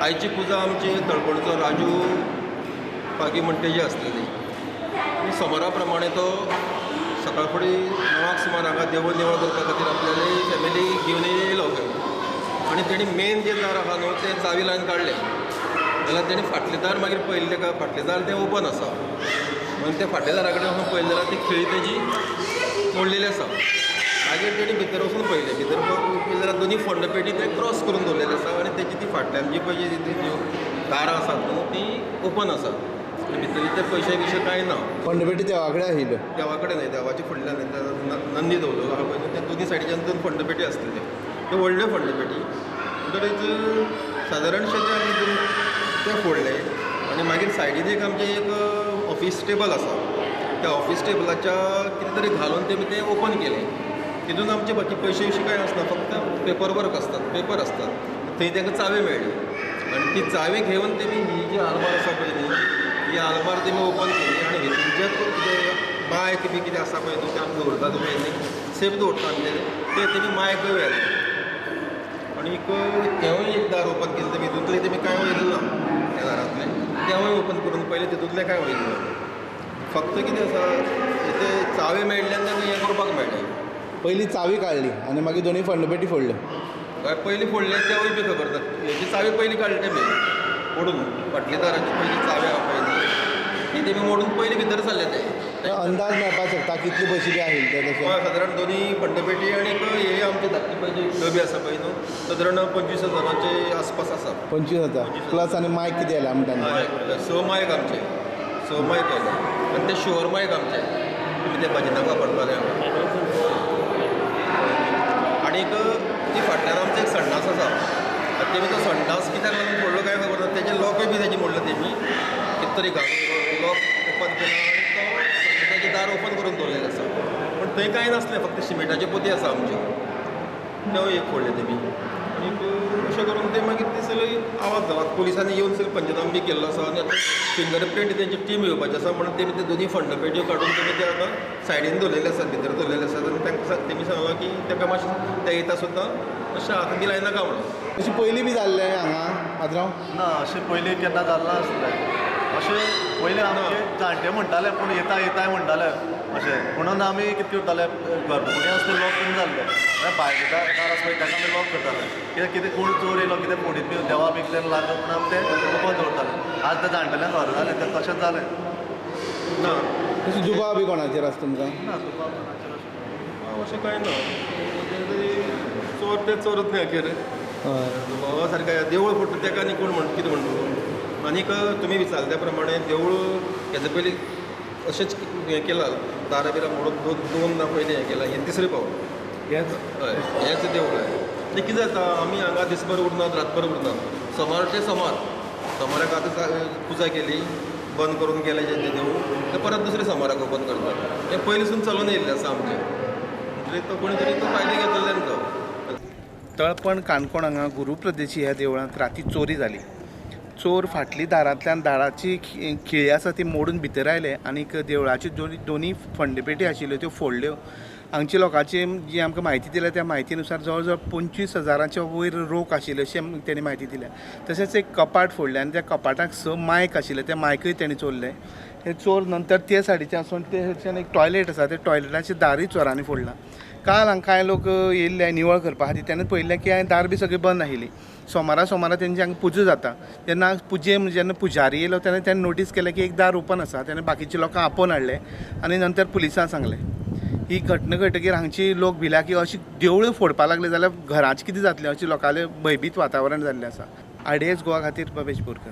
आयची पुजा आमची तळपणचो राजू पागी म्हणटे जी आसलेली सोमारा प्रमाणे तो सकाळ फुडें 9 सुमार हांगा देवूळ निवळ करपा खातीर आपल्याली फॅमिली घेवन येयलो आणि तेणी मेन जे दार आहा न्हू तें चावी लावन काडलें जाल्यार तेणी फाटलें दार मागीर पळयलें तेका फाटलें दार तें ओपन आसा म्हणून त्या फाटल्या दारा कडेन वचून पळयलें जाल्यार ती खिळी तेजी मोडलेली आसा मागीर तेणी भितर वचून पळयलें भितर पळयलें जाल्यार दोनी फोंडपेटी ते क्रॉस करून दवरलेले आसा आनी तेजी ती फाटल्यान जी पळय जी दारां आसात न्हू ती ओपन आसा भितर ते पयशे बिशे कांय ना फोंडपेटी देवा कडेन आशिल्ल्यो देवा कडेन न्हय देवाच्या फुडल्यान नंदी दवरलो आहा पळय त्या दोनी सायडीच्यान 2 फोंडपेटी आसलेल्यो त्यो व्हडल्यो फोंडपेटी म्हणटरीच सादारणशे ते आमी ते फोडले आनी मागीर सायडीन एक आमचें एक ऑफिस टेबल आसा त्या ऑफिस टेबलाच्या कितें तरी घालून तें ओपन केलें तितून आमचे बाकी पयशे बिशे कांय आसना फक्त पेपर वर्क आसतात पेपर असतात थंय तांकां चावी मेळ्ळी आनी ती चावी घेवन तेमी ही जी आलमार आसा पळय न्ही ही आलमार तेमी ओपन केली आनी हितून जे कितें मायक बी कितें आसा पळय न्हू ते आमी दवरतात पळय न्ही सेफ दवरता आमचे ते तेमी मायक व्हेले आनीक तेंवूय एक दार ओपन केलें तेमी हितूंतलें तेमी कांय वयलें ना त्या दारांतलें तेंवूय ओपन करून पयलें तितूंतलें कांय वयलें ना फक्त कितें आसा ते चावी मेळिल्ल्यान तांकां हें करपाक मेळ्ळें पयलीं चावी काडली आनी मागीर दोनी फोंडपेटी फोडल्यो काय पयलीं फोडलें तेवूय बी खबर ना हेची चावी पयलीं काडली तेमी मोडून फाटल्या दाराची पयली चावी आहा पळय न्ही ती तेमी मोडून पयलीं भितर सरले ते अंदाज मेळपाक शकता कितली पयशे बी आशिल्ले ते तशें हय सादारण दोनी फंडपेटी आनीक हे आमचे धाकटी पळय जी डबी आसा पळय न्हू सादारण 25,000चे आसपास आसा 25,000 प्लस आनी मायक कितें येयला म्हणटा हय 6 मायक आमचे 6 मायक येयले आनी ते शुअर मायक आमचे तुमी ते भजनाक वापरताले आनीक ती फाटल्यान आमचो एक संडास आसा तेमी तो संडास कित्याक लागून फोडलो काय खबर ना तेजे लॉकूय बी तेजे मोडलो तेमी कितें तरी घालून लॉक ओपन केलो आनी तो तेजें दार ओपन करून दवरलेलें आसा पूण थंय कांय नासलें फक्त सिमेंटाचे पोती आसा आमच्यो तेवूय एक फोडले तेमी आनीक अशें करून ते मागीर ते सगळे आवाज जाला पुलिसांनी येवन सगळे पंचनाम बी केल्लो आसा आनी आतां फिंगर प्रिंट तेंची टीम येवपाची आसा म्हणून तेमी ते दोनी फंडपेट्यो काडून तेमी ते आतां सायडीन दवरलेले आसात भितर दवरलेले आसात आनी तांकां तेमी सांगलां की ताका मातशें ते येता सुद्दां अशें हातान बी लायनाका म्हणून अशें पयलीं बी जाल्लें हांगा पात्रांव ना अशें पयलीं केन्ना जालें नासलें अशें पयलीं आमचे जाणटे म्हणटाले पूण येताय म्हणटाले अशें म्हणून आमी कितें करताले घरगुती आसले लॉक करून जाल्ले भायले दार आसले ताका आमी लॉक करताले कितें कोण चोर येयलो कितें फोडीत बी देवा बी कितें लागलो पूण आमी तें ओपन दवरताले आज त्या जाणटेल्यांक घर जालें तें तशेंच जालें ना तशी दुबाव बी कोणाचेर आसा तुमकां ना अशें कांय ना चोर ते चोरच न्ही आखेर भावा सारकें देवूळ फोडटा तेका आनी कोण कितें म्हणटा आनीक तुमी विचारले त्या प्रमाणे देवूळ हेजे पयलीं अशेंच हें केलां दारां बिरां मोडून दोन पयलीं हें केलां हें तिसरें पावल हेंच हय हेंच देवूळ आनी कितें जाता आमी हांगा दिसभर उरनात रातभर उरनात सोमार ते सोमाराक आतां पुजा केली बंद करून गेलें जें देवूळ तें परत दुसऱ्या सोमाराक ओपन करतात हें पयलींसून चलून येयल्लें आसा आमचें म्हणजे तो कोणी तरी तो फायदो घेतलेल्यान तो तळपण काणकोण हांगा गुरुप्रदेशी ह्या देवळांत राती चोरी जाली चोर फाटली दारांतल्यान दाराची खिळी आसा ती मोडून भितर आयले आनीक देवळाच्यो दोनी फंडपेटी आशिल्ल्यो त्यो फोडल्यो हांगच्या लोकांची जी आमकां म्हायती दिल्या त्या म्हायतीनुसार जवळ जवळ 25,000च्या वयर रोख आशिल्ले अशें तेणी म्हायती दिल्या तशेंच एक कपाट फोडलें आनी त्या कपाटाक 6 मायक आशिल्ले ते मायकूय तेणी चोरले हे चोर नंतर ते सायडीच्यान वचून ते थंयच्यान एक टॉयलेट आसा त्या टॉयलेटाचें दारूय चोरांनी फोडलां काल हांगा कांय लोक येयल्ले निवळ करपा खातीर तेन्ना पळयलें की हांवें दार बी सगळी बंद आशिल्ली सोमारा तेंची हांगा पुजा जाता तेन्ना जेन्ना पुजारी येयलो तेन्ना तेणें नोटीस केलें की एक दार ओपन आसा तेन्ना बाकीचे लोकांक आपोवन हाडले आनी नंतर पुलिसांक सांगलें ही घटना घडटकीर हांगची लोक भिल्या की अशी देवळूय फोडपाक लागले जाल्यार घराचें कितें जातलें अशें लोकांलें भयभीत वातावरण जाल्लें आसा IDS गोवा खातीर भवेश बोरकर.